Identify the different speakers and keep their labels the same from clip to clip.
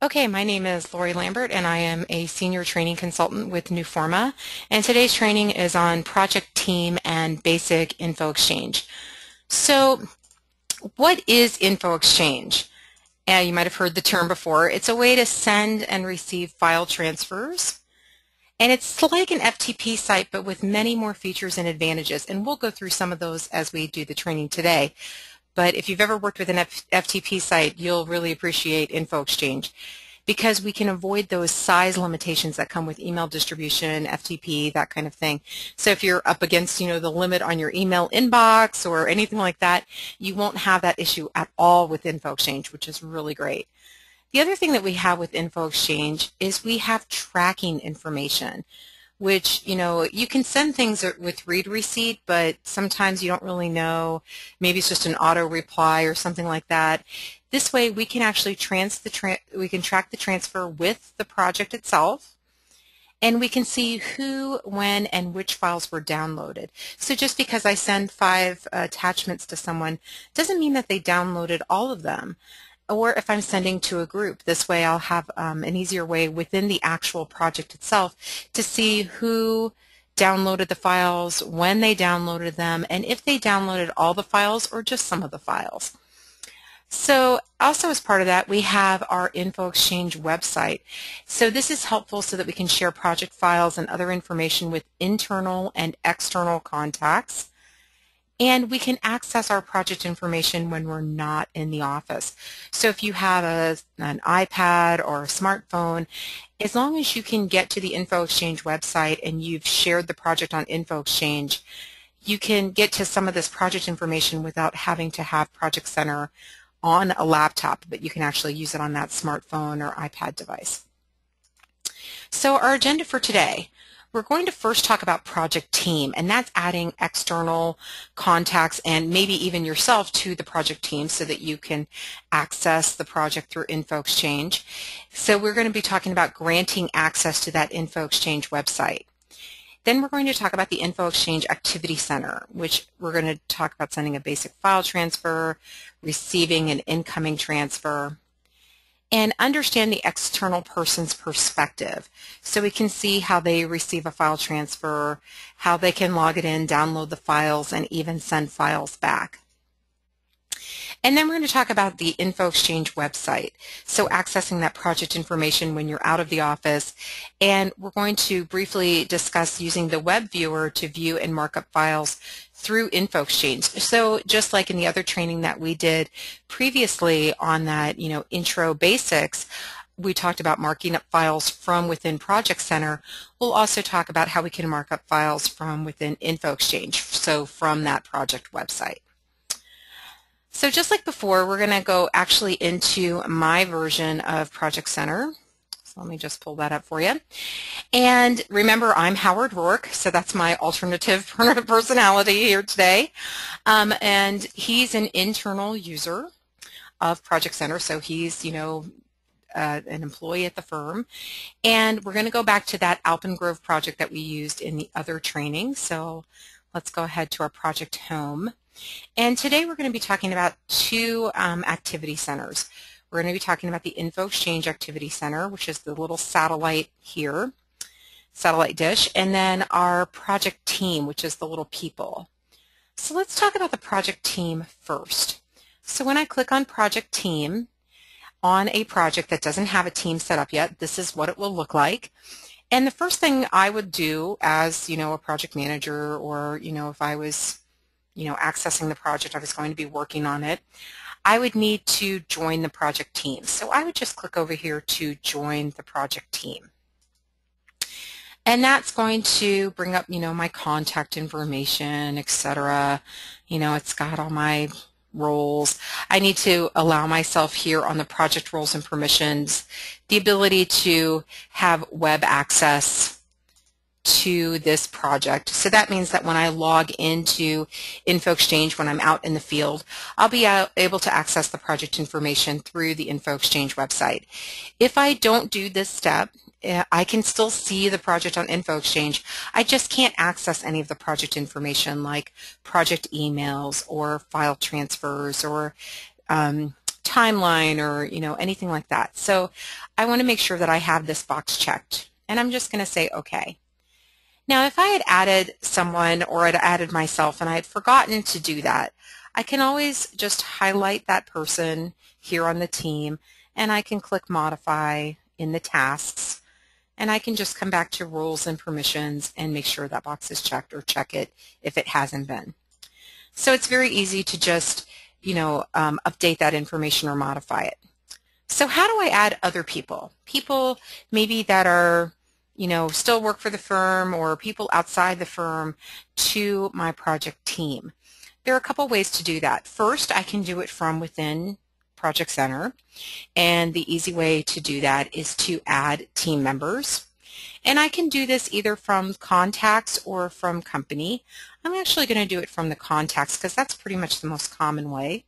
Speaker 1: Okay, my name is Lori Lambert and I am a senior training consultant with Newforma, and today's training is on project team and basic info exchange. So what is info exchange? You might have heard the term before. It's a way to send and receive file transfers, and it's like an FTP site but with many more features and advantages, and we'll go through some of those as we do the training today. But if you've ever worked with an FTP site, you'll really appreciate info exchange, because we can avoid those size limitations that come with email distribution, FTP, that kind of thing. So if you're up against, the limit on your email inbox or anything like that, you won't have that issue at all with info exchange, which is really great. The other thing that we have with info exchange is we have tracking information, which, you can send things with read receipt, but sometimes you don't really know. Maybe it's just an auto reply or something like that. This way we can actually track the transfer with the project itself, and we can see who, when, and which files were downloaded. So just because I send 5 attachments to someone doesn't mean that they downloaded all of them. Or if I'm sending to a group, this way I'll have an easier way within the actual project itself to see who downloaded the files, when they downloaded them, and if they downloaded all the files or just some of the files. So also as part of that, we have our Info Exchange website. So this is helpful so that we can share project files and other information with internal and external contacts. And we can access our project information when we're not in the office. So if you have an iPad or a smartphone, as long as you can get to the Info Exchange website and you've shared the project on Info Exchange, you can get to some of this project information without having to have Project Center on a laptop, but you can actually use it on that smartphone or iPad device. So our agenda for today: we're going to first talk about project team, and that's adding external contacts and maybe even yourself to the project team so that you can access the project through Info Exchange. So we're going to be talking about granting access to that Info Exchange website. Then we're going to talk about the Info Exchange Activity Center, which we're going to talk about sending a basic file transfer, receiving an incoming transfer, and understand the external person's perspective. So we can see how they receive a file transfer, how they can log it in, download the files, and even send files back. And then we're going to talk about the Info Exchange website, so accessing that project information when you're out of the office. And we're going to briefly discuss using the web viewer to view and mark up files through Info Exchange. So just like in the other training that we did previously on that, intro basics, we talked about marking up files from within Project Center. We'll also talk about how we can mark up files from within Info Exchange, so from that project website. So just like before, we're going to go actually into my version of Project Center. So let me just pull that up for you. And remember, I'm Howard Rourke, so that's my alternative personality here today. And he's an internal user of Project Center, so he's, an employee at the firm. And we're going to go back to that Alpengrove project that we used in the other training. So let's go ahead to our project home. And today we're going to be talking about 2 activity centers. We're going to be talking about the Info Exchange Activity Center, which is the little satellite here, satellite dish, and then our project team, which is the little people. So let's talk about the project team first. So when I click on project team on a project that doesn't have a team set up yet, this is what it will look like. And the first thing I would do as, a project manager, or, if I was accessing the project, I was going to be working on it, I would need to join the project team. So I would just click over here to join the project team. And that's going to bring up, my contact information, etc. It's got all my roles. I need to allow myself here on the project roles and permissions the ability to have web access to this project. So that means that when I log into Info Exchange when I'm out in the field, I'll be able to access the project information through the Info Exchange website. If I don't do this step, I can still see the project on Info Exchange. I just can't access any of the project information like project emails or file transfers or timeline or, anything like that. So I want to make sure that I have this box checked. And I'm just going to say okay. Now, if I had added someone or I'd added myself and I had forgotten to do that, I can always just highlight that person here on the team, and I can click Modify in the tasks, and I can just come back to Rules and Permissions and make sure that box is checked or check it if it hasn't been. So it's very easy to just, update that information or modify it. So how do I add other people? People maybe that are still work for the firm or people outside the firm to my project team. There are a couple ways to do that. First, I can do it from within Project Center, and the easy way to do that is to add team members. And I can do this either from contacts or from company. I'm actually going to do it from the contacts because that's pretty much the most common way.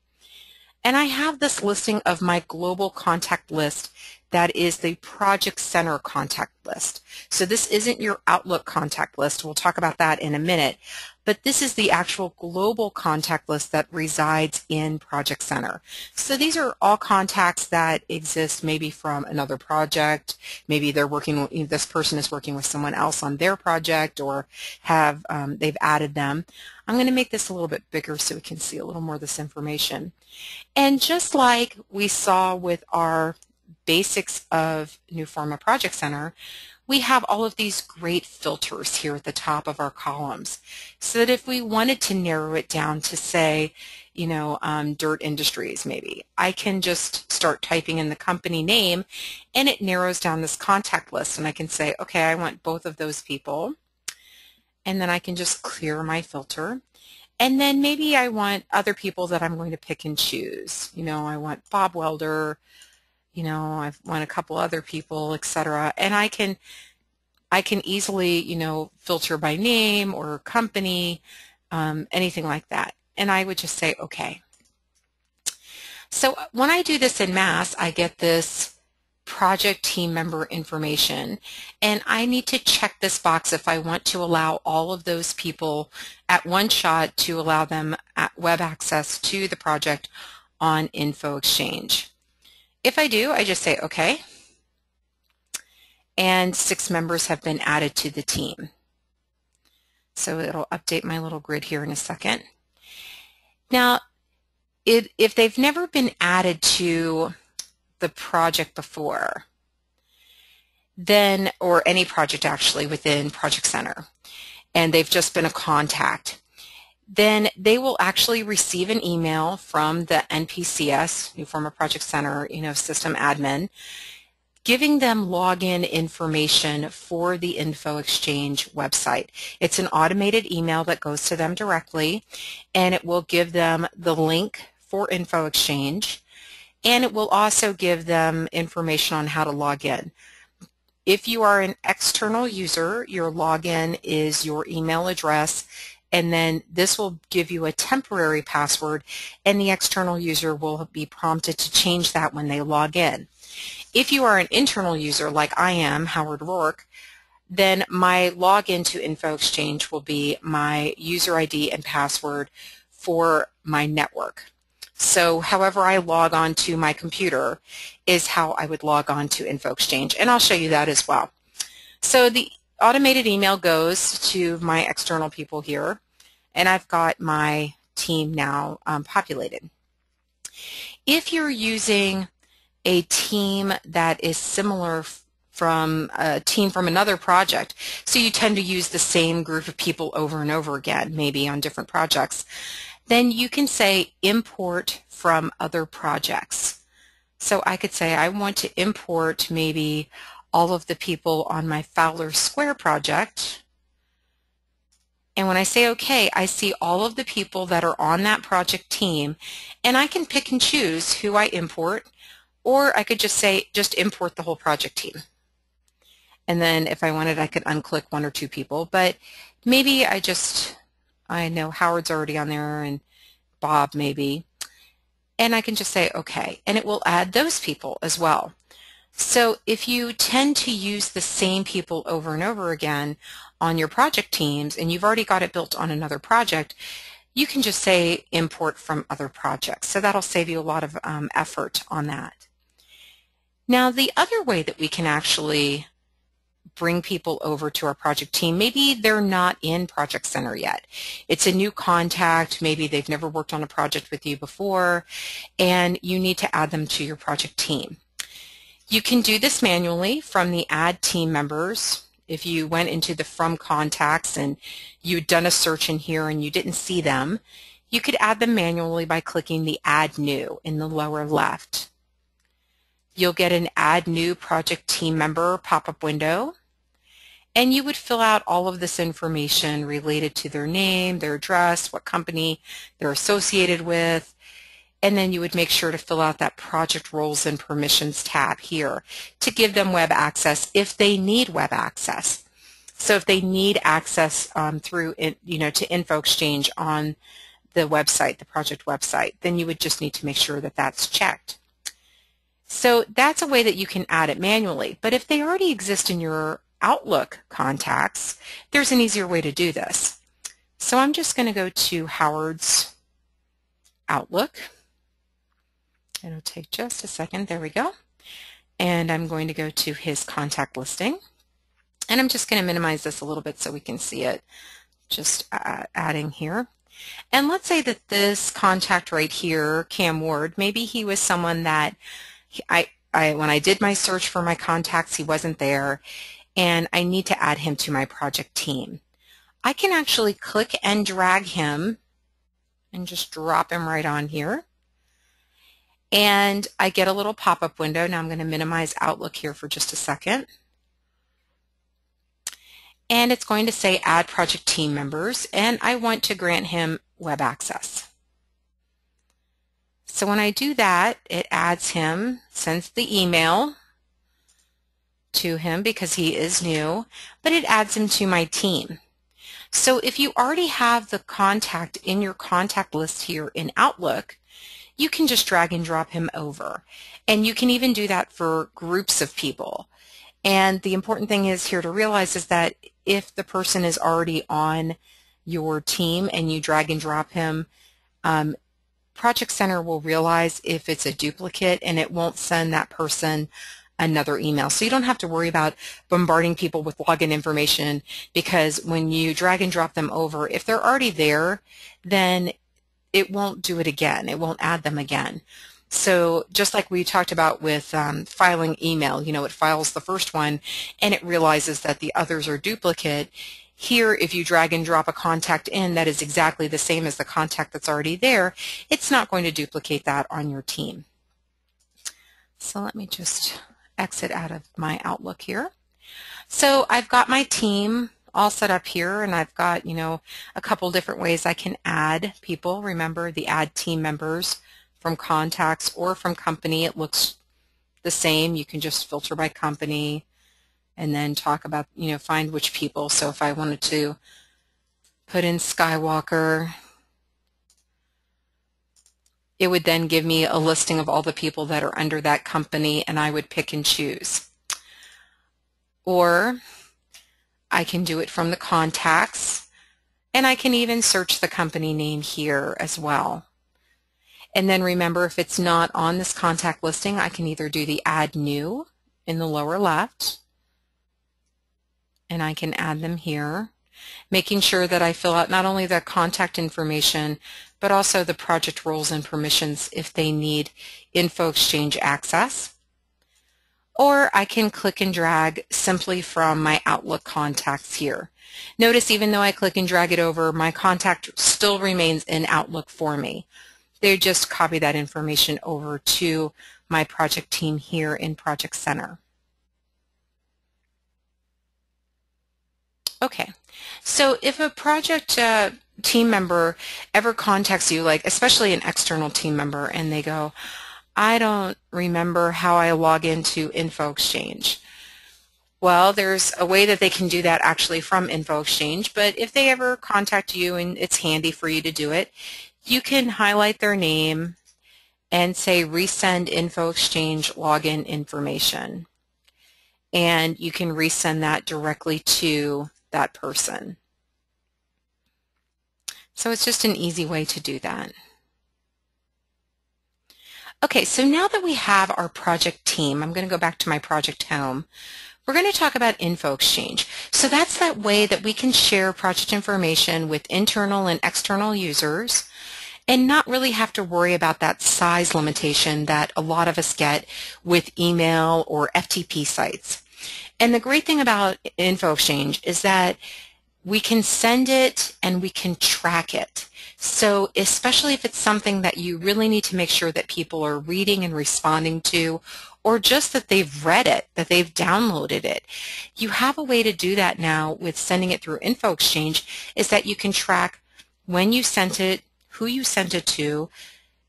Speaker 1: And I have this listing of my global contact list that is the Project Center contact list. So this isn't your Outlook contact list. We'll talk about that in a minute. But this is the actual global contact list that resides in Project Center. So these are all contacts that exist maybe from another project. Maybe they're working, this person is working with someone else on their project, or they've added them. I'm going to make this a little bit bigger so we can see a little more of this information. And just like we saw with our basics of New Forma Project Center, we have all of these great filters here at the top of our columns, so that if we wanted to narrow it down to, say, dirt industries maybe, I can just start typing in the company name and it narrows down this contact list, and I can say, okay, I want both of those people, and then I can just clear my filter. And then maybe I want other people that I'm going to pick and choose. I want Bob Welder, I want a couple other people, etc. And I can easily, filter by name or company, anything like that. And I would just say, okay. So when I do this in mass, I get this project team member information, and I need to check this box if I want to allow all of those people at one shot to allow them web access to the project on InfoExchange. If I do, I just say okay, and 6 members have been added to the team. So it'll update my little grid here in a second. Now, if they've never been added to the project before, then, or any project actually within Project Center, and they've just been a contact, then they will actually receive an email from the NPCS, New Forma Project Center, system admin, giving them login information for the InfoExchange website. It's an automated email that goes to them directly, and it will give them the link for InfoExchange, and it will also give them information on how to log in. If you are an external user, your login is your email address, and then this will give you a temporary password, and the external user will be prompted to change that when they log in. If you are an internal user like I am, Howard Rourke, then my login to InfoExchange will be my user ID and password for my network. So however I log on to my computer is how I would log on to InfoExchange, and I'll show you that as well. So the automated email goes to my external people here, and I've got my team now populated. If you're using a team that is similar from a team from another project, so you tend to use the same group of people over and over again, maybe on different projects, then you can say import from other projects. So I could say I want to import maybe all of the people on my Fowler Square project, and when I say okay, I see all of the people that are on that project team, and I can pick and choose who I import, or I could just say just import the whole project team. And then if I wanted, I could unclick 1 or 2 people, but maybe I know Howard's already on there and Bob maybe, and I can just say okay, and it will add those people as well. So if you tend to use the same people over and over again on your project teams, and you've already got it built on another project, you can just say import from other projects. So that'll save you a lot of effort on that. Now, the other way that we can actually bring people over to our project team, maybe they're not in Project Center yet. It's a new contact, maybe they've never worked on a project with you before, and you need to add them to your project team. You can do this manually from the Add Team Members. If you went into the From Contacts and you'd done a search in here and you didn't see them, you could add them manually by clicking the Add New in the lower left. You'll get an Add New Project Team Member pop-up window, and you would fill out all of this information related to their name, their address, what company they're associated with, and then you would make sure to fill out that Project Roles and Permissions tab here to give them web access if they need web access. So if they need access through, to InfoExchange on the website, the project website, then you would just need to make sure that that's checked. So that's a way that you can add it manually. But if they already exist in your Outlook contacts, there's an easier way to do this. So I'm just going to go to Howard's Outlook. It'll take just a second. There we go. And I'm going to go to his contact listing. And I'm just going to minimize this a little bit so we can see it. Just adding here. And let's say that this contact right here, Cam Ward, maybe he was someone that when I did my search for my contacts, he wasn't there, and I need to add him to my project team. I can actually click and drag him and just drop him right on here. And I get a little pop-up window. Now I'm going to minimize Outlook here for just a second. And it's going to say Add Project Team Members, and I want to grant him web access. So when I do that, it adds him, sends the email to him because he is new, but it adds him to my team. So if you already have the contact in your contact list here in Outlook, you can just drag and drop him over. And you can even do that for groups of people. And the important thing is here to realize is that if the person is already on your team and you drag and drop him, Project Center will realize if it's a duplicate and it won't send that person another email. So you don't have to worry about bombarding people with login information, because when you drag and drop them over, if they're already there, then it won't do it again. It won't add them again. So just like we talked about with filing email, it files the first one and it realizes that the others are duplicate. Here, if you drag and drop a contact in that is exactly the same as the contact that's already there, it's not going to duplicate that on your team. So let me just exit out of my Outlook here. So I've got my team all set up here, and I've got, a couple different ways I can add people. Remember the Add Team Members from contacts or from company. It looks the same. You can just filter by company and then talk about, find which people. So if I wanted to put in Skywalker, it would then give me a listing of all the people that are under that company, and I would pick and choose. Or I can do it from the contacts, and I can even search the company name here as well. And then remember, if it's not on this contact listing, I can either do the Add New in the lower left, and I can add them here, making sure that I fill out not only the contact information, but also the project roles and permissions if they need InfoExchange access. Or I can click and drag simply from my Outlook contacts here. Notice even though I click and drag it over, my contact still remains in Outlook for me. They just copy that information over to my project team here in Project Center. Okay, so if a project team member ever contacts you, like especially an external team member, and they go, I don't remember how I log into InfoExchange. Well, there's a way that they can do that actually from InfoExchange, but if they ever contact you and it's handy for you to do it, you can highlight their name and say resend InfoExchange login information. And you can resend that directly to that person. So it's just an easy way to do that. Okay, so now that we have our project team, I'm going to go back to my project home. We're going to talk about info exchange. So that's that way that we can share project information with internal and external users and not really have to worry about that size limitation that a lot of us get with email or FTP sites. And the great thing about info exchange is that we can send it and we can track it. So especially if it's something that you really need to make sure that people are reading and responding to, or just that they've read it, that they've downloaded it, you have a way to do that now with sending it through info exchange, is that you can track when you sent it, who you sent it to,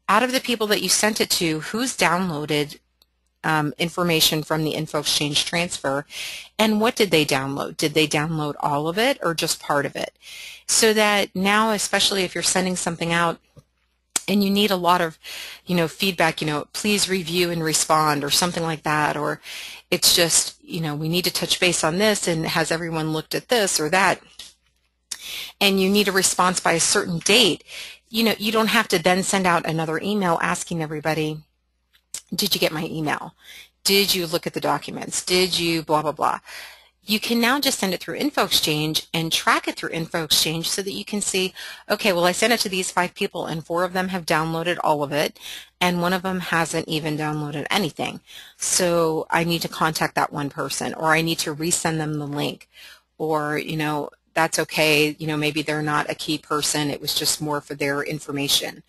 Speaker 1: out of the people that you sent it to, who's downloaded information from the info exchange transfer, and what did they download? Did they download all of it or just part of it? So that now, especially if you're sending something out and you need a lot of, feedback, please review and respond or something like that, or it's just, we need to touch base on this and has everyone looked at this or that, and you need a response by a certain date, you don't have to then send out another email asking everybody, did you get my email? Did you look at the documents? Did you blah, blah, blah? You can now just send it through info exchange and track it through info exchange so that you can see, okay, well, I sent it to these 5 people and 4 of them have downloaded all of it and 1 of them hasn't even downloaded anything. So I need to contact that one person, or I need to resend them the link, or, that's okay, maybe they're not a key person, it was just more for their information.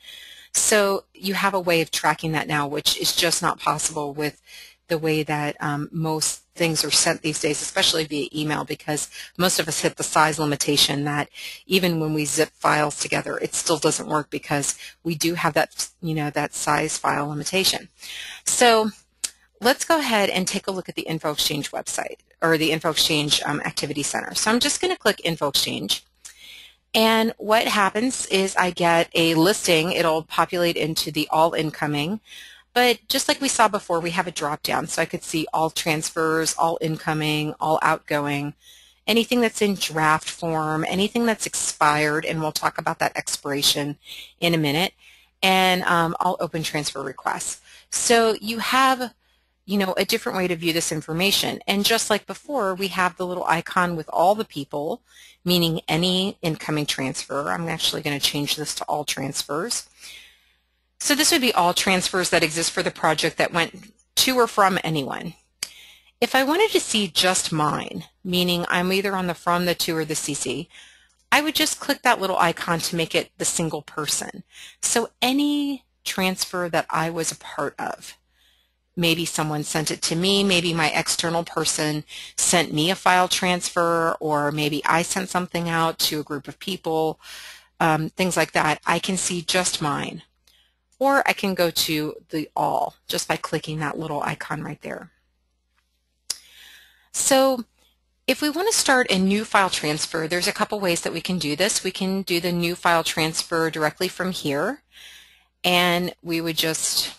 Speaker 1: So you have a way of tracking that now, which is just not possible with the way that most things are sent these days, especially via email, because most of us hit the size limitation that even when we zip files together, it still doesn't work because we do have that, that size file limitation. So let's go ahead and take a look at the Info Exchange website, or the Info Exchange Activity Center. So I'm just going to click Info Exchange. And what happens is I get a listing. It'll populate into the all incoming. But just like we saw before, we have a drop down. So I could see all transfers, all incoming, all outgoing, anything that's in draft form, anything that's expired, and we'll talk about that expiration in a minute, and all open transfer requests. So you have a different way to view this information. And just like before, we have the little icon with all the people, meaning any incoming transfer. I'm actually going to change this to all transfers. So this would be all transfers that exist for the project that went to or from anyone. If I wanted to see just mine, meaning I'm either on the from, the to, or the CC, I would just click that little icon to make it the single person. So any transfer that I was a part of, maybe someone sent it to me, maybe my external person sent me a file transfer, or maybe I sent something out to a group of people, things like that, I can see just mine. Or I can go to the all just by clicking that little icon right there. So if we want to start a new file transfer, there's a couple ways that we can do this. We can do the new file transfer directly from here, and we would just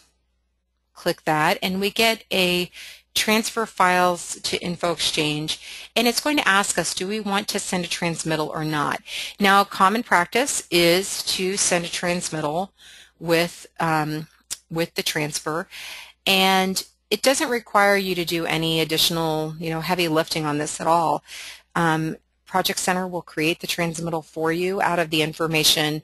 Speaker 1: click that and we get a transfer files to Info Exchange, and it's going to ask us, do we want to send a transmittal or not? Now, common practice is to send a transmittal with the transfer, and it doesn't require you to do any additional heavy lifting on this at all. Project Center will create the transmittal for you out of the information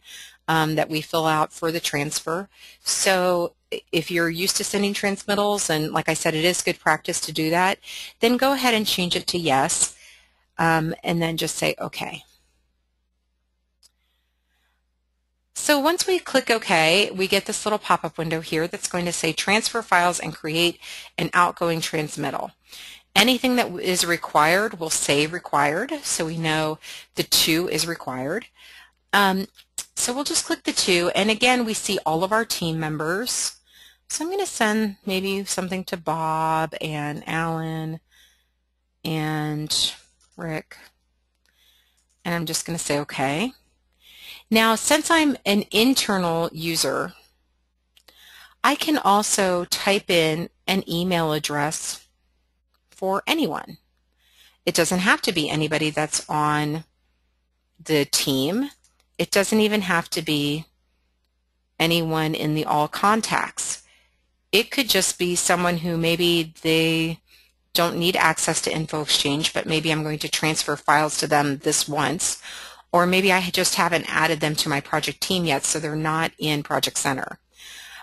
Speaker 1: that we fill out for the transfer. So if you're used to sending transmittals, and like I said, it is good practice to do that, then go ahead and change it to yes, and then just say OK. So once we click OK, we get this little pop-up window here that's going to say transfer files and create an outgoing transmittal. Anything that is required will say required, so we know the to is required. So we'll just click the to, and again we see all of our team members. So I'm going to send maybe something to Bob and Alan and Rick, and I'm just going to say OK. Now, since I'm an internal user, I can also type in an email address for anyone. It doesn't have to be anybody that's on the team. It doesn't even have to be anyone in the all contacts. It could just be someone who maybe they don't need access to InfoExchange, but maybe I'm going to transfer files to them this once, or maybe I just haven't added them to my project team yet, so they're not in Project Center.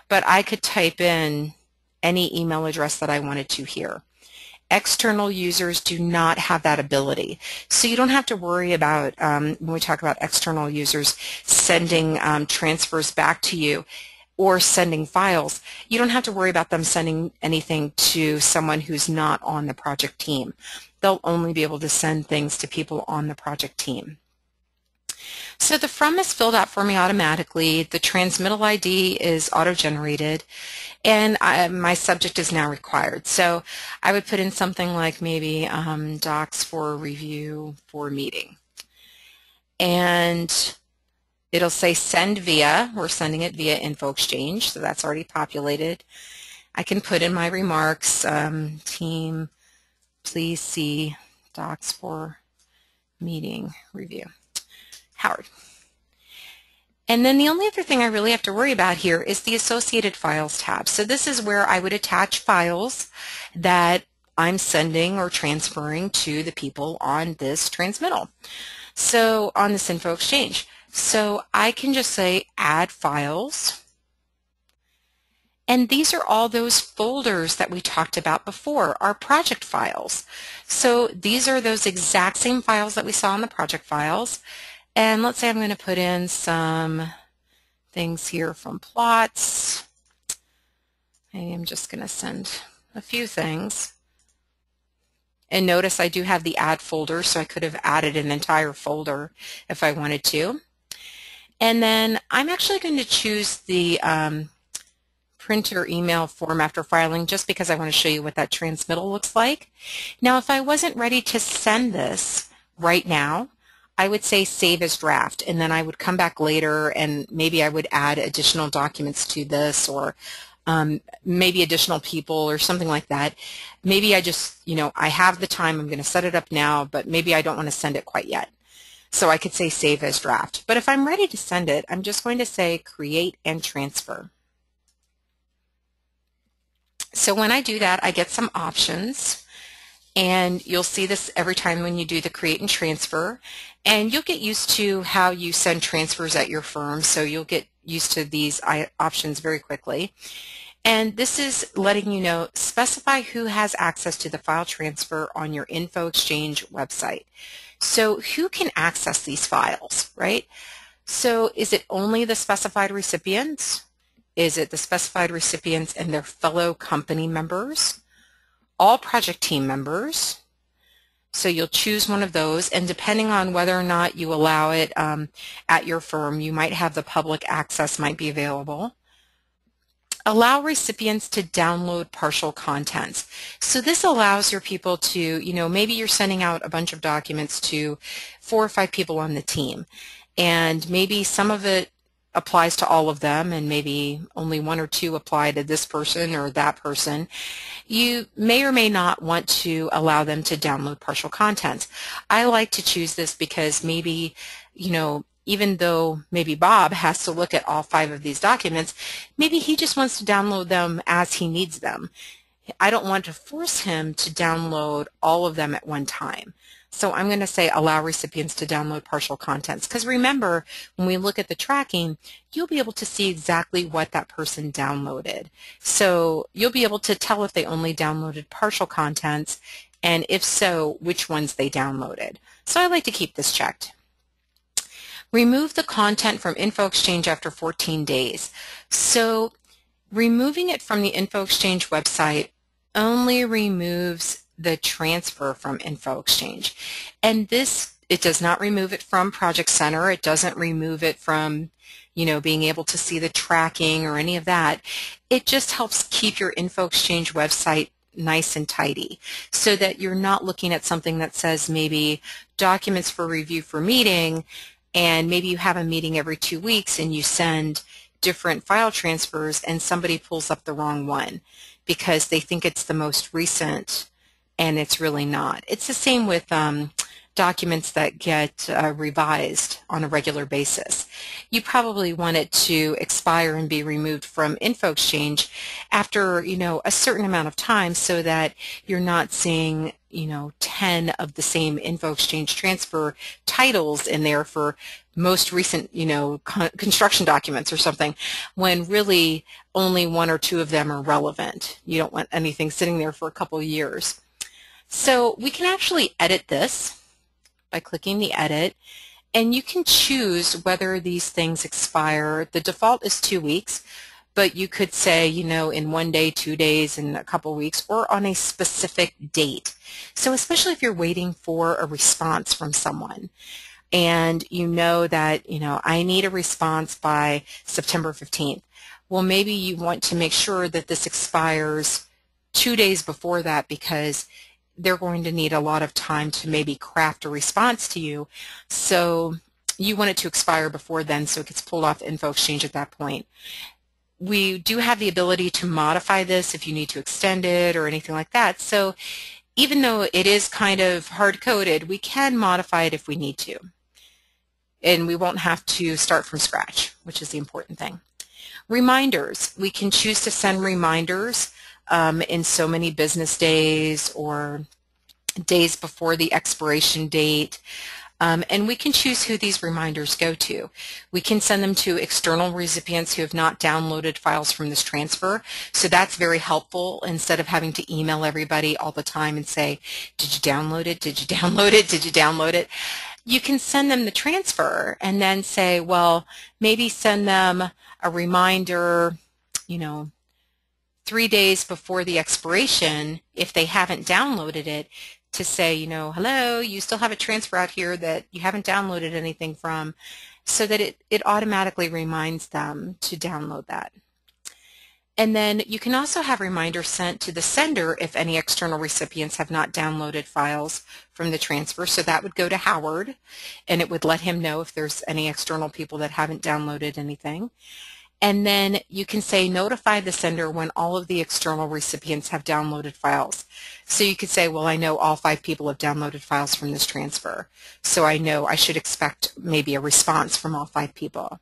Speaker 1: But I could type in any email address that I wanted to here. External users do not have that ability. So you don't have to worry about, when we talk about external users, sending transfers back to you or sending files. You don't have to worry about them sending anything to someone who's not on the project team. They'll only be able to send things to people on the project team. So the from is filled out for me automatically. The transmittal ID is auto-generated, and my subject is now required. So I would put in something like maybe docs for review for meeting. And it'll say send via. We're sending it via InfoExchange, so that's already populated. I can put in my remarks, team, please see docs for meeting review. Howard. And then the only other thing I really have to worry about here is the Associated Files tab. So this is where I would attach files that I'm sending or transferring to the people on this transmittal. So on this InfoExchange. So I can just say add files. And these are all those folders that we talked about before, our project files. So these are those exact same files that we saw in the project files. And let's say I'm going to put in some things here from plots. Maybe I'm just going to send a few things. And notice I do have the add folder, so I could have added an entire folder if I wanted to. And then I'm actually going to choose the print or email form after filing just because I want to show you what that transmittal looks like. Now, if I wasn't ready to send this right now, I would say save as draft, and then I would come back later and maybe I would add additional documents to this, or maybe additional people or something like that. Maybe I just, I have the time, I'm going to set it up now, but maybe I don't want to send it quite yet. So I could say save as draft. But if I'm ready to send it, I'm just going to say create and transfer. So when I do that, I get some options. And you'll see this every time when you do the create and transfer. And you'll get used to how you send transfers at your firm, so you'll get used to these options very quickly. And this is letting you know, specify who has access to the file transfer on your InfoExchange website. So who can access these files, right? So is it only the specified recipients? Is it the specified recipients and their fellow company members? All project team members? So you'll choose one of those, and depending on whether or not you allow it at your firm, you might have the public access might be available. Allow recipients to download partial contents. So this allows your people to, maybe you're sending out a bunch of documents to 4 or 5 people on the team, and maybe some of it applies to all of them, and maybe only 1 or 2 apply to this person or that person. You may or may not want to allow them to download partial content. I like to choose this because maybe, even though maybe Bob has to look at all 5 of these documents, maybe he just wants to download them as he needs them. I don't want to force him to download all of them at one time. So I'm going to say allow recipients to download partial contents, because remember, when we look at the tracking, you'll be able to see exactly what that person downloaded. So you'll be able to tell if they only downloaded partial contents, and if so, which ones they downloaded. So I like to keep this checked. Remove the content from InfoExchange after 14 days. So removing it from the InfoExchange website only removes the transfer from InfoExchange. And this, it does not remove it from Project Center. It doesn't remove it from, being able to see the tracking or any of that. It just helps keep your InfoExchange website nice and tidy so that you're not looking at something that says maybe documents for review for meeting, and maybe you have a meeting every 2 weeks and you send different file transfers and somebody pulls up the wrong one because they think it's the most recent and it's really not. It's the same with documents that get revised on a regular basis. You probably want it to expire and be removed from InfoExchange after, a certain amount of time, so that you're not seeing, 10 of the same InfoExchange transfer titles in there for most recent, construction documents or something, when really only one or two of them are relevant. You don't want anything sitting there for a couple of years. So we can actually edit this by clicking the edit, and you can choose whether these things expire. The default is 2 weeks, but you could say, in 1 day, 2 days, in a couple weeks, or on a specific date. So especially if you're waiting for a response from someone, and you know that, I need a response by September 15th. Well, maybe you want to make sure that this expires 2 days before that, because they're going to need a lot of time to maybe craft a response to you. So you want it to expire before then, so it gets pulled off InfoExchange at that point. We do have the ability to modify this if you need to extend it or anything like that. So even though it is kind of hard-coded, we can modify it if we need to. And we won't have to start from scratch, which is the important thing. Reminders. We can choose to send reminders in so many business days or days before the expiration date. And we can choose who these reminders go to. We can send them to external recipients who have not downloaded files from this transfer. So that's very helpful, instead of having to email everybody all the time and say, did you download it? Did you download it? Did you download it? You can send them the transfer and then say, well, maybe send them a reminder, 3 days before the expiration if they haven't downloaded it, to say, hello, you still have a transfer out here that you haven't downloaded anything from, so that it automatically reminds them to download that. And then you can also have reminders sent to the sender if any external recipients have not downloaded files from the transfer. So that would go to Howard, and it would let him know if there's any external people that haven't downloaded anything. And then you can say notify the sender when all of the external recipients have downloaded files. So you could say, well, I know all 5 people have downloaded files from this transfer, so I know I should expect maybe a response from all 5 people.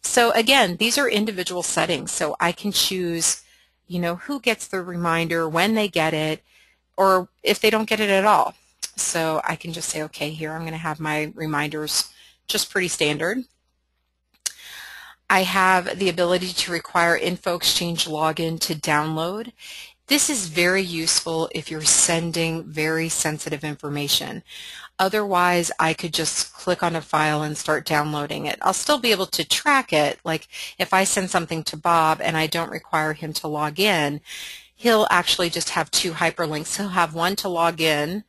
Speaker 1: So again, these are individual settings, so I can choose, who gets the reminder, when they get it, or if they don't get it at all. So I can just say, okay, here I'm going to have my reminders just pretty standard. I have the ability to require InfoExchange login to download. This is very useful if you're sending very sensitive information. Otherwise, I could just click on a file and start downloading it. I'll still be able to track it. Like if I send something to Bob and I don't require him to log in, he'll actually just have 2 hyperlinks. He'll have one to log in,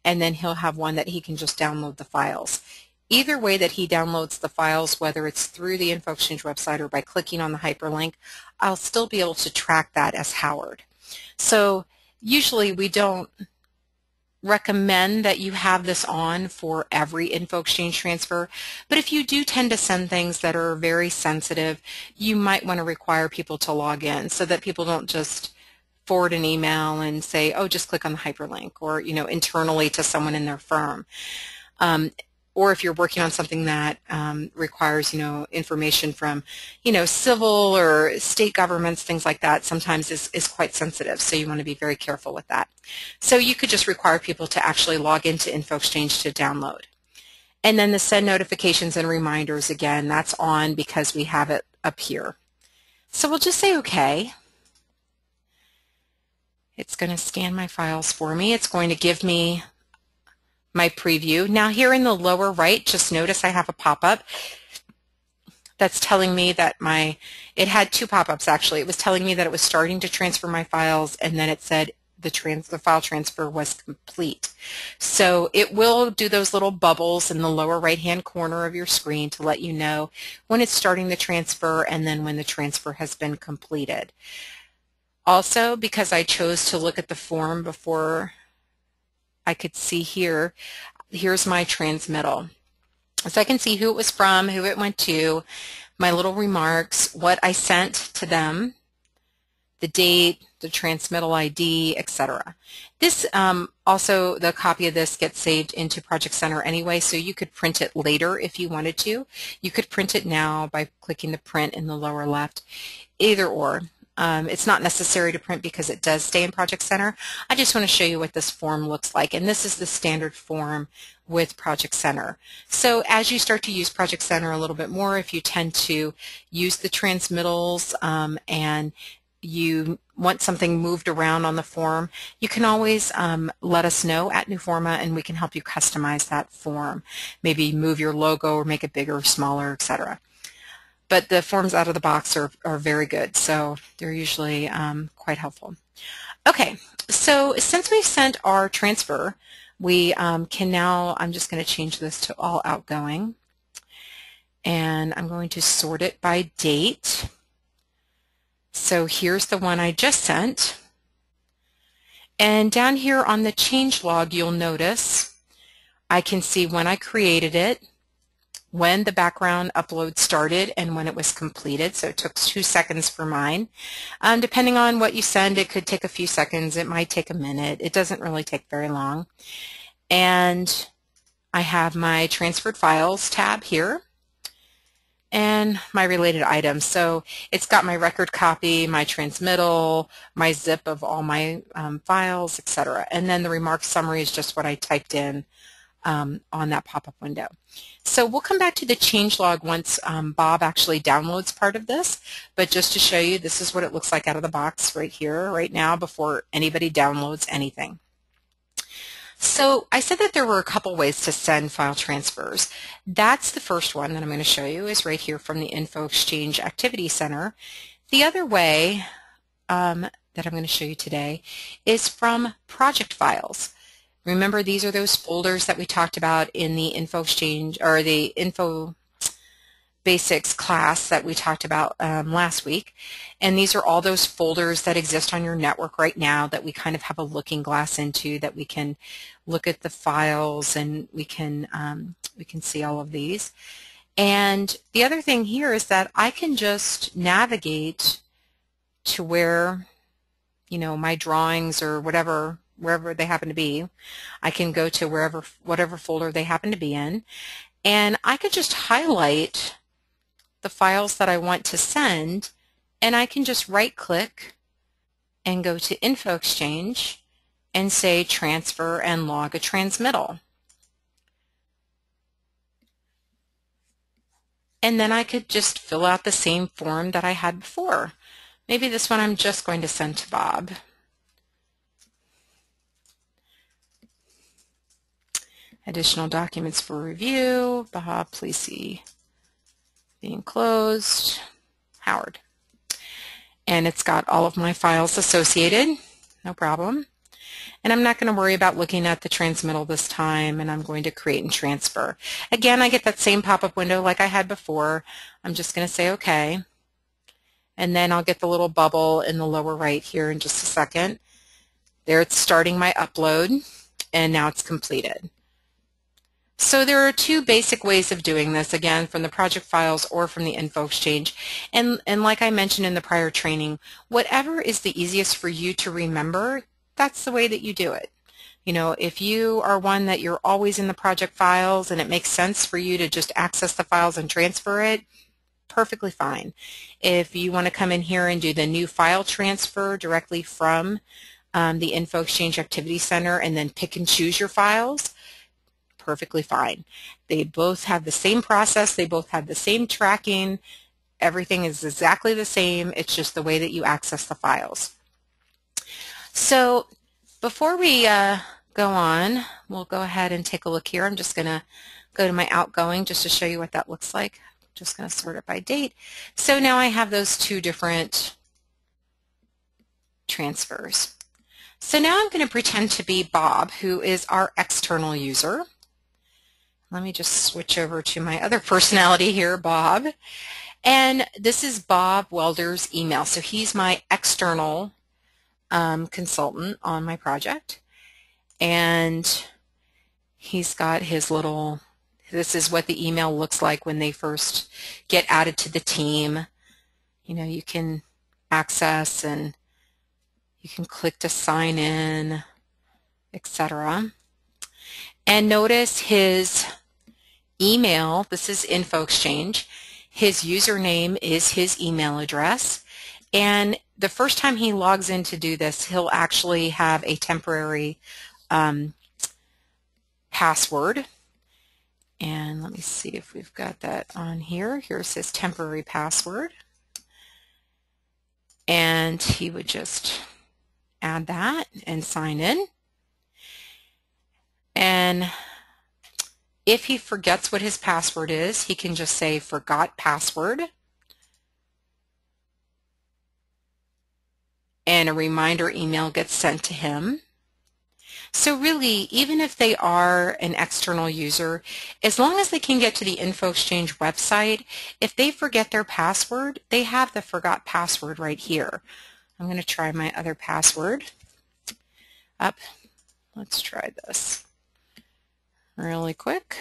Speaker 1: and then he'll have one that he can just download the files. Either way that he downloads the files, whether it's through the InfoExchange website or by clicking on the hyperlink, I'll still be able to track that as Howard. So usually we don't recommend that you have this on for every InfoExchange transfer, but if you do tend to send things that are very sensitive, you might want to require people to log in so that people don't just forward an email and say, oh, just click on the hyperlink, or internally to someone in their firm. Or if you're working on something that requires, information from, civil or state governments, things like that, sometimes is quite sensitive. So you want to be very careful with that. So you could just require people to actually log into InfoExchange to download. And then the send notifications and reminders, again, that's on because we have it up here. So we'll just say OK. It's going to scan my files for me. It's going to give me my preview. Now here in the lower right, just notice I have a pop-up that's telling me that it had 2 pop-ups actually. It was telling me that it was starting to transfer my files, and then it said the file transfer was complete. So it will do those little bubbles in the lower right-hand corner of your screen to let you know when it's starting the transfer and then when the transfer has been completed. Also, because I chose to look at the form before I could see here's my transmittal. So I can see who it was from, who it went to, my little remarks, what I sent to them, the date, the transmittal ID, etc. This also, the copy of this gets saved into Project Center anyway, so you could print it later if you wanted to. You could print it now by clicking the print in the lower left, either or. It's not necessary to print because it does stay in Project Center. I just want to show you what this form looks like, and this is the standard form with Project Center. So as you start to use Project Center a little bit more, if you tend to use the transmittals and you want something moved around on the form, you can always let us know at Newforma, and we can help you customize that form. Maybe move your logo or make it bigger or smaller, etc. But the forms out of the box are very good, so they're usually quite helpful. Okay, so since we've sent our transfer, we can now, I'm just going to change this to all outgoing, and I'm going to sort it by date. So here's the one I just sent, and down here on the change log, you'll notice I can see when I created it, when the background upload started, and when it was completed. So it took 2 seconds for mine. Depending on what you send, it could take a few seconds. It might take a minute. It doesn't really take very long. And I have my transferred files tab here and my related items. So it's got my record copy, my transmittal, my zip of all my files, etc. And then the remarks summary is just what I typed in on that pop-up window. So we'll come back to the changelog once Bob actually downloads part of this, but just to show you, this is what it looks like out of the box right here, right now, before anybody downloads anything. So I said that there were a couple ways to send file transfers. That's the first one that I'm going to show you, is right here from the Info Exchange Activity Center. The other way that I'm going to show you today is from project files. Remember, these are those folders that we talked about in the Info Exchange, or the Info Basics class that we talked about last week. And these are all those folders that exist on your network right now that we kind of have a looking glass into, that we can look at the files and we can see all of these. And the other thing here is that I can just navigate to where, you know, my drawings or whatever, wherever they happen to be. I can go to whatever folder they happen to be in, and I could just highlight the files that I want to send, and I can just right-click and go to Info Exchange and say transfer and log a transmittal. And then I could just fill out the same form that I had before. Maybe this one I'm just going to send to Bob. Additional documents for review. Bob, please see being closed. Howard. And it's got all of my files associated. No problem. And I'm not going to worry about looking at the transmittal this time, and I'm going to create and transfer. Again, I get that same pop-up window like I had before. I'm just going to say OK. And then I'll get the little bubble in the lower right here in just a second. There it's starting my upload, and now it's completed. So there are two basic ways of doing this, again, from the project files or from the Info Exchange. And like I mentioned in the prior training, whatever is the easiest for you to remember, that's the way that you do it. You know, if you are one that you're always in the project files and it makes sense for you to just access the files and transfer it, perfectly fine. If you want to come in here and do the new file transfer directly from the Info Exchange Activity Center and then pick and choose your files, perfectly fine. They both have the same process. They both have the same tracking. Everything is exactly the same. It's just the way that you access the files. So before we go on, we'll go ahead and take a look here. I'm just going to go to my outgoing just to show you what that looks like. I'm just going to sort it by date. So now I have those two different transfers. So now I'm going to pretend to be Bob, who is our external user. Let me just switch over to my other personality here, Bob. And this is Bob Welder's email. So he's my external consultant on my project. And he's got his little, this is what the email looks like when they first get added to the team. You know, you can access and You can click to sign in, etc. And notice his email. This is InfoExchange. His username is his email address. And the first time he logs in to do this, he'll actually have a temporary password. And let me see if we've got that on here. Here's his temporary password. And he would just add that and sign in. And if he forgets what his password is, he can just say forgot password. And a reminder email gets sent to him. So really, even if they are an external user, as long as they can get to the InfoExchange website, if they forget their password, they have the forgot password right here. I'm going to try my other password. Up. Let's try this really quick.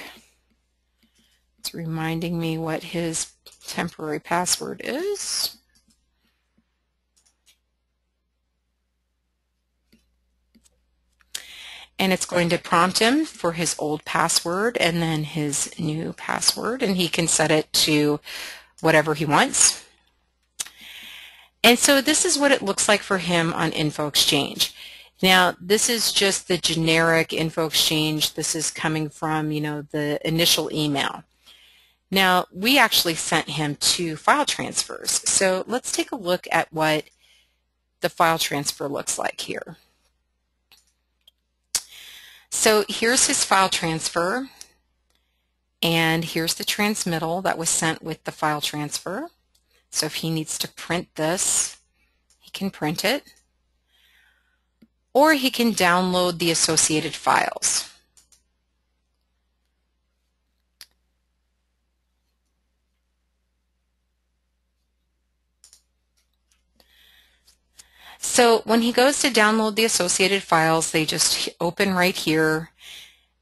Speaker 1: It's reminding me what his temporary password is. And it's going to prompt him for his old password and then his new password, and he can set it to whatever he wants. And so this is what it looks like for him on InfoExchange. Now, this is just the generic InfoExchange. This is coming from, the initial email. Now, we actually sent him 2 file transfers. So let's take a look at what the file transfer looks like here. So here's his file transfer, and here's the transmittal that was sent with the file transfer. So if he needs to print this, he can print it, or he can download the associated files. So when he goes to download the associated files, they just open right here,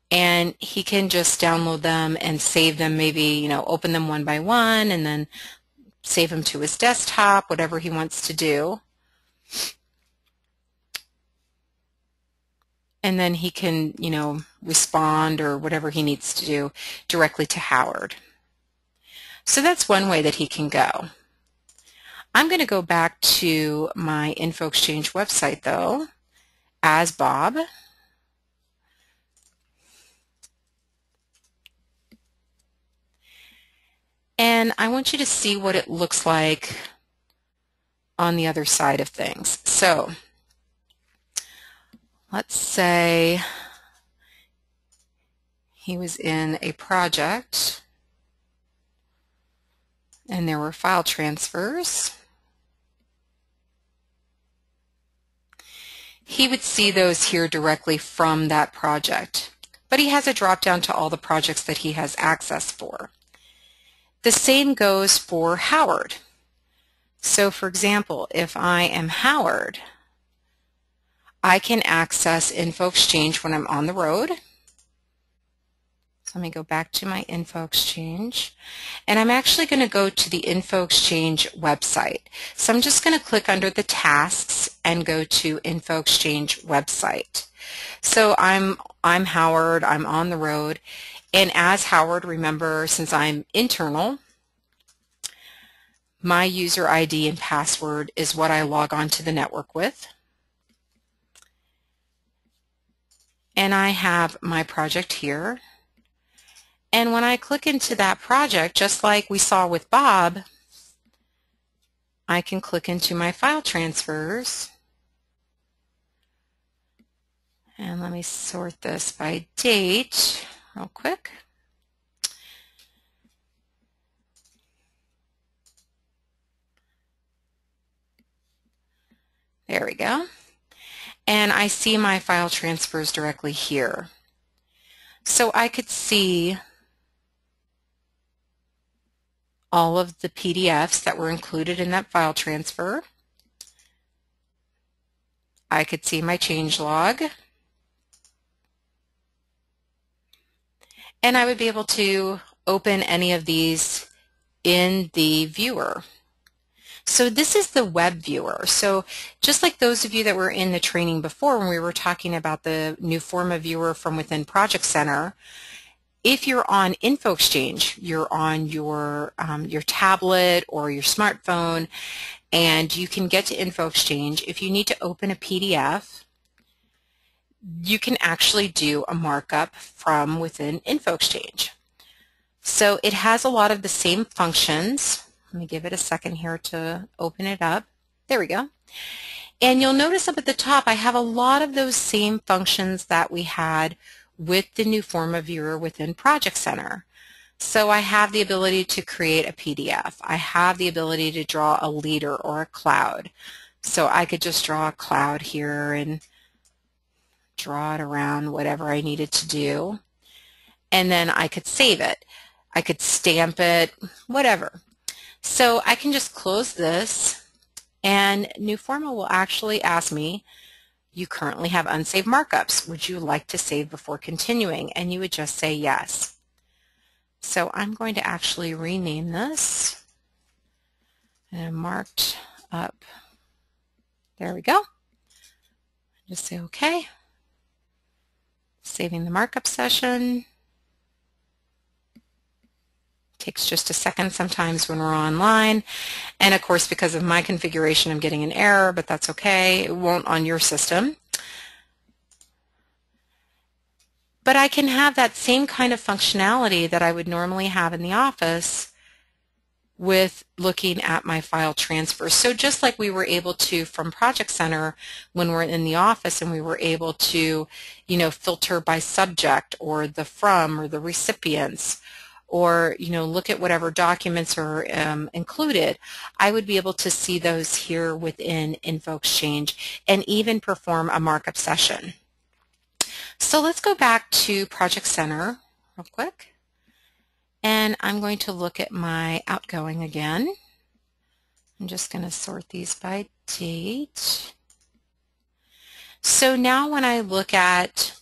Speaker 1: and he can just download them and save them, maybe, open them one by one and then save them to his desktop, whatever he wants to do. And then he can, respond or whatever he needs to do directly to Howard. So that's one way that he can go. I'm going to go back to my InfoExchange website, though, as Bob. And I want you to see what it looks like on the other side of things. So let's say he was in a project and there were file transfers. He would see those here directly from that project, but he has a drop down to all the projects that he has access for. The same goes for Howard. So for example, if I am Howard, I can access InfoExchange when I'm on the road. So let me go back to my InfoExchange, and I'm actually going to go to the InfoExchange website. So I'm just going to click under the tasks and go to InfoExchange website. So I'm Howard, I'm on the road, and as Howard, remember, since I'm internal, my user ID and password is what I log on to the network with. And I have my project here. And when I click into that project, just like we saw with Bob, I can click into my file transfers. And let me sort this by date real quick. There we go. And I see my file transfers directly here. So I could see all of the PDFs that were included in that file transfer. I could see my changelog. And I would be able to open any of these in the viewer. So this is the web viewer. So just like those of you that were in the training before when we were talking about the new Forma viewer from within Project Center, if you're on InfoExchange, you're on your tablet or your smartphone, and you can get to InfoExchange. If you need to open a PDF, you can actually do a markup from within InfoExchange. So it has a lot of the same functions. Let me give it a second here to open it up. There we go. And you'll notice up at the top I have a lot of those same functions that we had with the new Forma viewer within Project Center. So I have the ability to create a PDF. I have the ability to draw a leader or a cloud. So I could just draw a cloud here and draw it around whatever I needed to do. And then I could save it. I could stamp it, whatever. So I can just close this, and new Forma will actually ask me, you currently have unsaved markups. Would you like to save before continuing? And you would just say yes. So I'm going to actually rename this. And marked up. There we go. Just say OK. Saving the markup session. Takes just a second sometimes when we're online. And of course, because of my configuration, I'm getting an error, but that's okay. It won't on your system. But I can have that same kind of functionality that I would normally have in the office with looking at my file transfers. So just like we were able to from Project Center when we're in the office, and we were able to, filter by subject or the from or the recipients, or look at whatever documents are included, I would be able to see those here within InfoExchange and even perform a markup session. So let's go back to Project Center real quick, and I'm going to look at my outgoing again. I'm just going to sort these by date. So now when I look at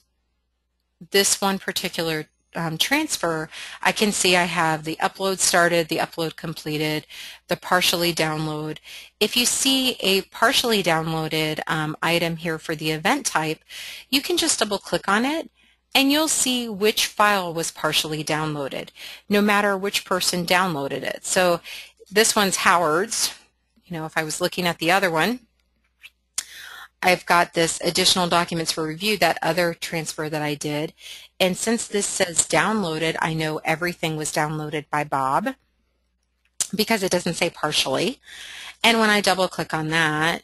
Speaker 1: this one particular transfer, I can see I have the upload started, the upload completed, the partially download. If you see a partially downloaded item here for the event type, you can just double click on it and you'll see which file was partially downloaded, no matter which person downloaded it. So this one's Howard's. If I was looking at the other one, I've got this additional documents for review, that other transfer that I did. And since this says downloaded, I know everything was downloaded by Bob because it doesn't say partially. And when I double click on that,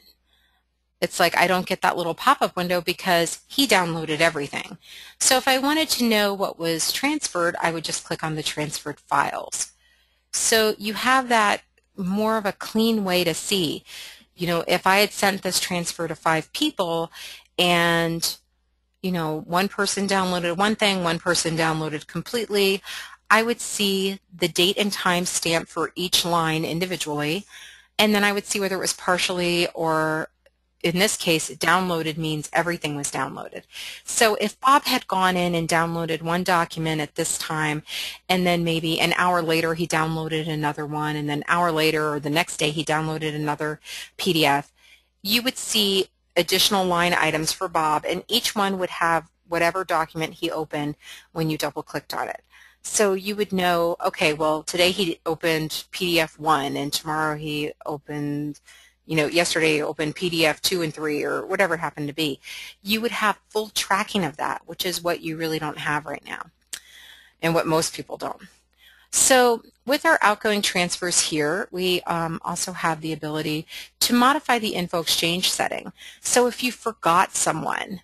Speaker 1: it's like I don't get that little pop-up window because he downloaded everything. So if I wanted to know what was transferred, I would just click on the transferred files. So you have that more of a clean way to see. If I had sent this transfer to 5 people and, one person downloaded one thing, one person downloaded completely, I would see the date and time stamp for each line individually, and then I would see whether it was partially or, in this case, downloaded means everything was downloaded. So if Bob had gone in and downloaded one document at this time, and then maybe an hour later he downloaded another one, and then an hour later or the next day he downloaded another PDF, you would see additional line items for Bob, and each one would have whatever document he opened when you double clicked on it. So you would know, okay, well, today he opened PDF 1, and tomorrow he opened, yesterday he opened PDF 2 and 3, or whatever it happened to be. You would have full tracking of that, which is what you really don't have right now, and what most people don't. So with our outgoing transfers here, we also have the ability to modify the InfoExchange setting. So if you forgot someone,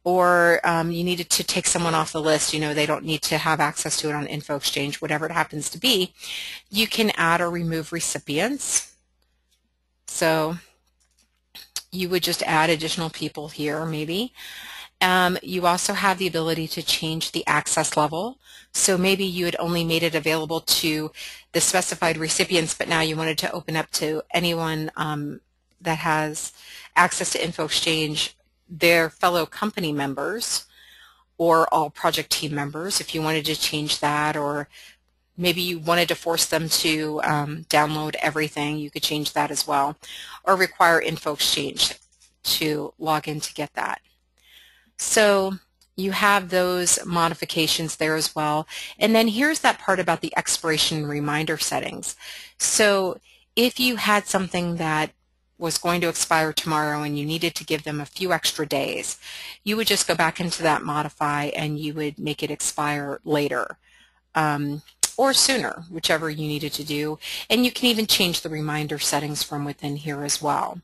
Speaker 1: or you needed to take someone off the list, they don't need to have access to it on InfoExchange, whatever it happens to be, you can add or remove recipients. So you would just add additional people here maybe. You also have the ability to change the access level. So maybe you had only made it available to the specified recipients, but now you wanted to open up to anyone that has access to InfoExchange, their fellow company members, or all project team members, if you wanted to change that, or maybe you wanted to force them to download everything, you could change that as well, or require info exchange to log in to get that. So you have those modifications there as well. And then here's that part about the expiration reminder settings. So if you had something that was going to expire tomorrow and you needed to give them a few extra days, you would just go back into that modify and you would make it expire later or sooner, whichever you needed to do. And you can even change the reminder settings from within here as well.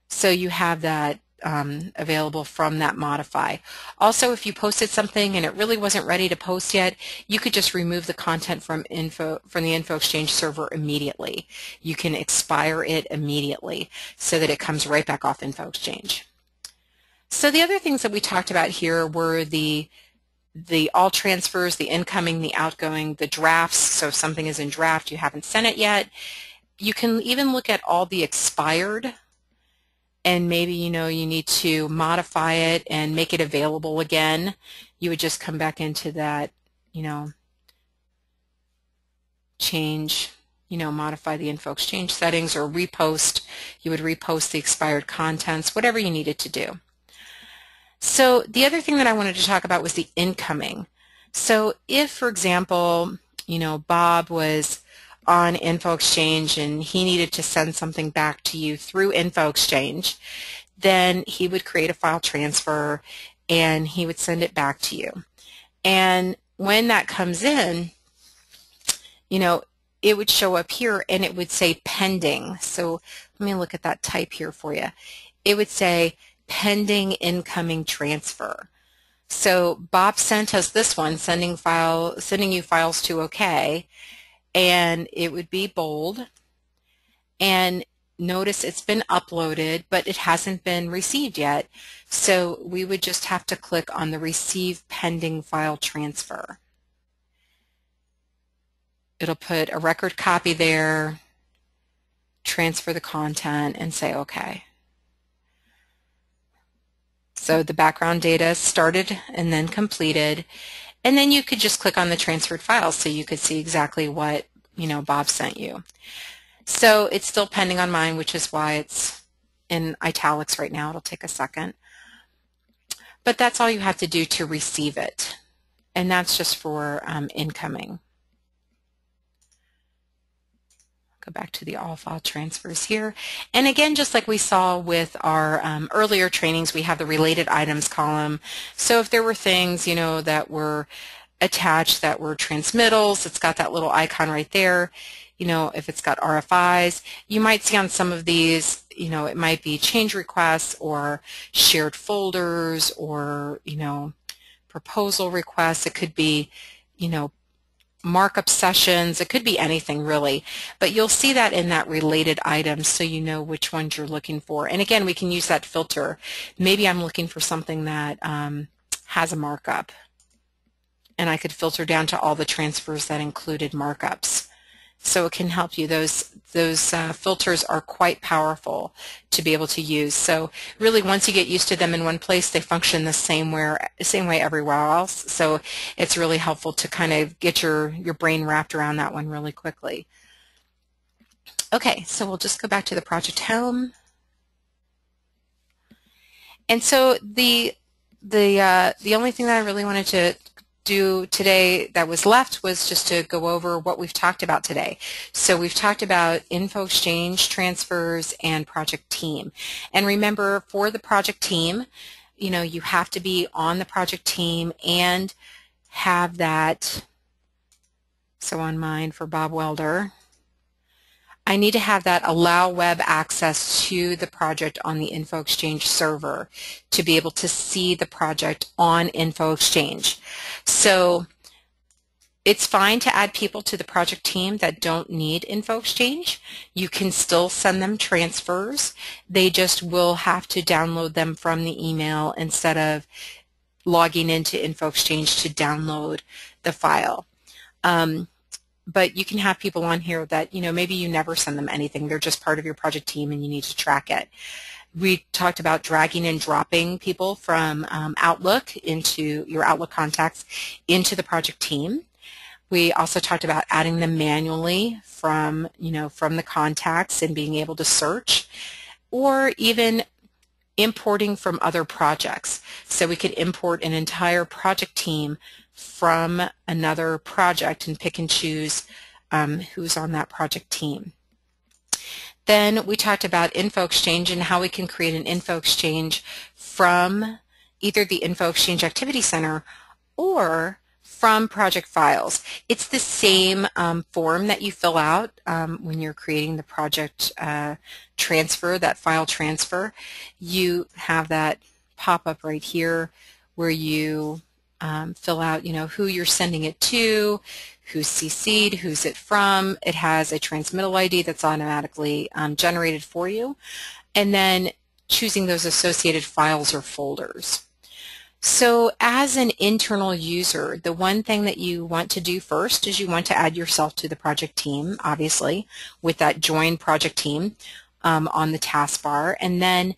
Speaker 1: So you have that available from that modify. Also, if you posted something and it really wasn't ready to post yet, you could just remove the content from the Info Exchange server immediately. You can expire it immediately so that it comes right back off Info Exchange. So the other things that we talked about here were the all transfers, the incoming, the outgoing, the drafts. So if something is in draft, you haven't sent it yet. You can even look at all the expired, and maybe you need to modify it and make it available again. You would just come back into that, change, modify the Info Exchange settings, or repost. You would repost the expired contents, whatever you needed to do. So the other thing that I wanted to talk about was the incoming. So if, for example, Bob was on Info Exchange and he needed to send something back to you through Info Exchange, then he would create a file transfer and he would send it back to you. And when that comes in, it would show up here and it would say pending. So let me look at that type here for you. It would say pending incoming transfer. So Bob sent us this one, sending you files to OK, and it would be bold, and notice it's been uploaded but it hasn't been received yet, so we would just have to click on the receive pending file transfer. It'll put a record copy there, transfer the content, and say OK. So the background data started and then completed, and then you could just click on the transferred files so you could see exactly what Bob sent you. So it's still pending on mine, which is why it's in italics right now. It'll take a second. But that's all you have to do to receive it, and that's just for incoming. Go back to the all file transfers here. And again, just like we saw with our earlier trainings, we have the related items column. So if there were things, that were attached that were transmittals, it's got that little icon right there. If it's got RFIs, you might see on some of these, it might be change requests or shared folders or, proposal requests. It could be, markup sessions. It could be anything really, but you'll see that in that related items so you know which ones you're looking for. And again, we can use that filter. Maybe I'm looking for something that has a markup, and I could filter down to all the transfers that included markups. So it can help you. Those filters are quite powerful to be able to use. So really, once you get used to them in one place, they function the same way everywhere else. So it's really helpful to kind of get your brain wrapped around that one really quickly. Okay, so we'll just go back to the project home. And so the only thing that I really wanted to do today that was left was just to go over what we've talked about today. So we've talked about Info Exchange transfers and project team. And remember, for the project team, you have to be on the project team and have that. So on mine for Bob Welder, I need to have that allow web access to the project on the Info Exchange server to be able to see the project on Info Exchange. So it's fine to add people to the project team that don't need Info Exchange. You can still send them transfers. They just will have to download them from the email instead of logging into Info Exchange to download the file. But you can have people on here that, maybe you never send them anything. They're just part of your project team and you need to track it. We talked about dragging and dropping people from Outlook into your Outlook contacts into the project team. We also talked about adding them manually from, from the contacts and being able to search, or even importing from other projects. So we could import an entire project team from another project and pick and choose who's on that project team. Then we talked about info exchange and how we can create an info exchange from either the Info Exchange Activity Center or from project files. It's the same form that you fill out when you're creating the project transfer, that file transfer. You have that pop up right here where you fill out, who you're sending it to, who's CC'd, who's it from. It has a transmittal ID that's automatically generated for you, and then choosing those associated files or folders. So as an internal user, the one thing that you want to do first is you want to add yourself to the project team, obviously, with that Join Project Team on the taskbar. And then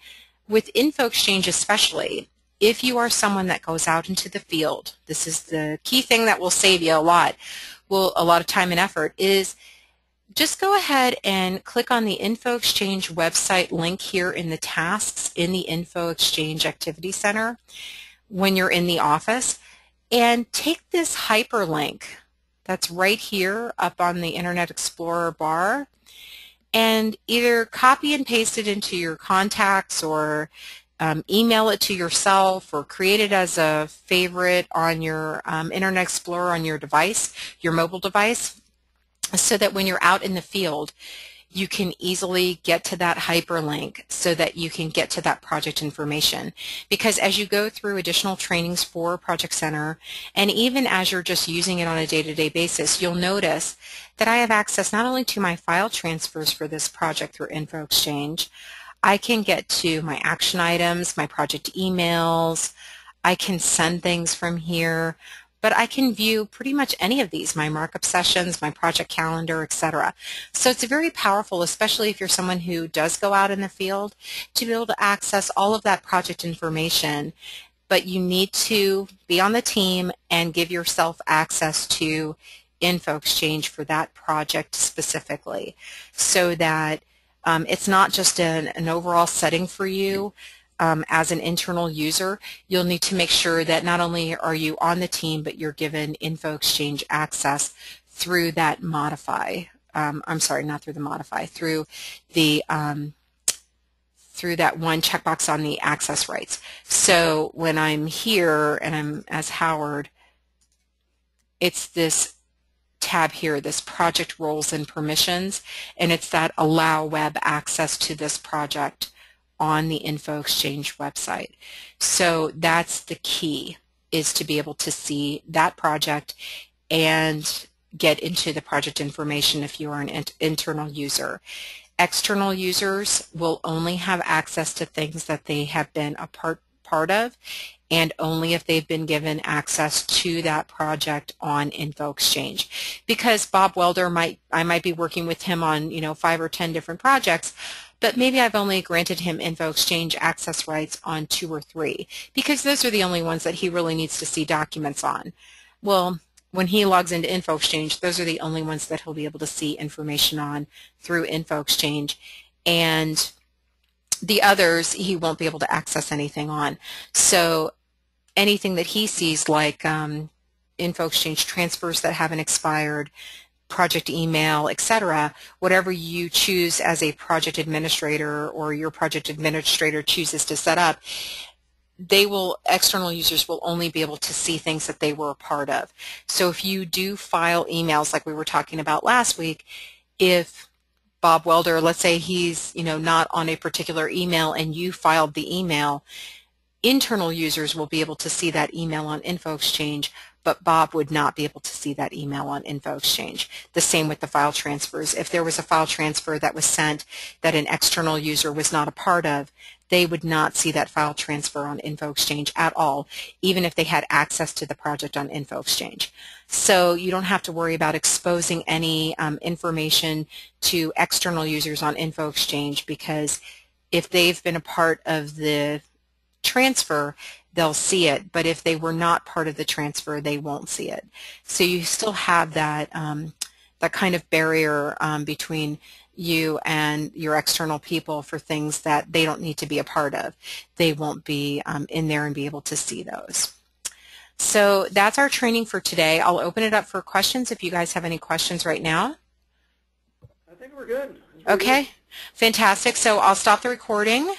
Speaker 1: with Info Exchange especially, if you are someone that goes out into the field, this is the key thing that will save you a lot of time and effort, is just go ahead and click on the Info Exchange website link here in the tasks in the Info Exchange Activity Center when you're in the office, and take this hyperlink that's right here up on the Internet Explorer bar and either copy and paste it into your contacts, or email it to yourself, or create it as a favorite on your Internet Explorer on your device, your mobile device, so that when you're out in the field you can easily get to that hyperlink so that you can get to that project information. Because as you go through additional trainings for Project Center, and even as you're just using it on a day-to-day basis, you'll notice that I have access not only to my file transfers for this project through Info Exchange, I can get to my action items, my project emails, I can send things from here, but I can view pretty much any of these, my markup sessions, my project calendar, etc. So it's very powerful, especially if you're someone who does go out in the field, to be able to access all of that project information. But you need to be on the team and give yourself access to Info Exchange for that project specifically, so that it's not just an overall setting for you. As an internal user, you'll need to make sure that not only are you on the team, but you're given Info Exchange access through that modify. I'm sorry, not through the modify, through the through that one checkbox on the access rights. So when I'm here and I'm as Howard, it's this tab here, this project roles and permissions, and it's that allow web access to this project on the Info Exchange website. So that's the key, is to be able to see that project and get into the project information if you are an internal user. External users will only have access to things that they have been a part of, and only if they've been given access to that project on Info Exchange. Because Bob Welder I might be working with him on 5 or 10 different projects, but maybe I've only granted him Info Exchange access rights on 2 or 3, because those are the only ones that he really needs to see documents on. Well, when he logs into Info Exchange, those are the only ones that he'll be able to see information on through Info Exchange, and the others he won't be able to access anything on. So anything that he sees, like Info Exchange transfers that haven't expired, project email, etc., whatever you choose as a project administrator or your project administrator chooses to set up, external users will only be able to see things that they were a part of. So if you do file emails like we were talking about last week, if Bob Welder, let's say he's not on a particular email and you filed the email, internal users will be able to see that email on Info Exchange, but Bob would not be able to see that email on Info Exchange. The same with the file transfers. If there was a file transfer that was sent that an external user was not a part of, they would not see that file transfer on Info Exchange at all, even if they had access to the project on Info Exchange. So you don't have to worry about exposing any information to external users on Info Exchange, because if they've been a part of the transfer, they'll see it, but if they were not part of the transfer, they won't see it. So you still have that, that kind of barrier between you and your external people for things that they don't need to be a part of. They won't be in there and be able to see those. So that's our training for today. I'll open it up for questions if you guys have any questions right now.
Speaker 2: I think we're good.
Speaker 1: Okay, fantastic. So I'll stop the recording.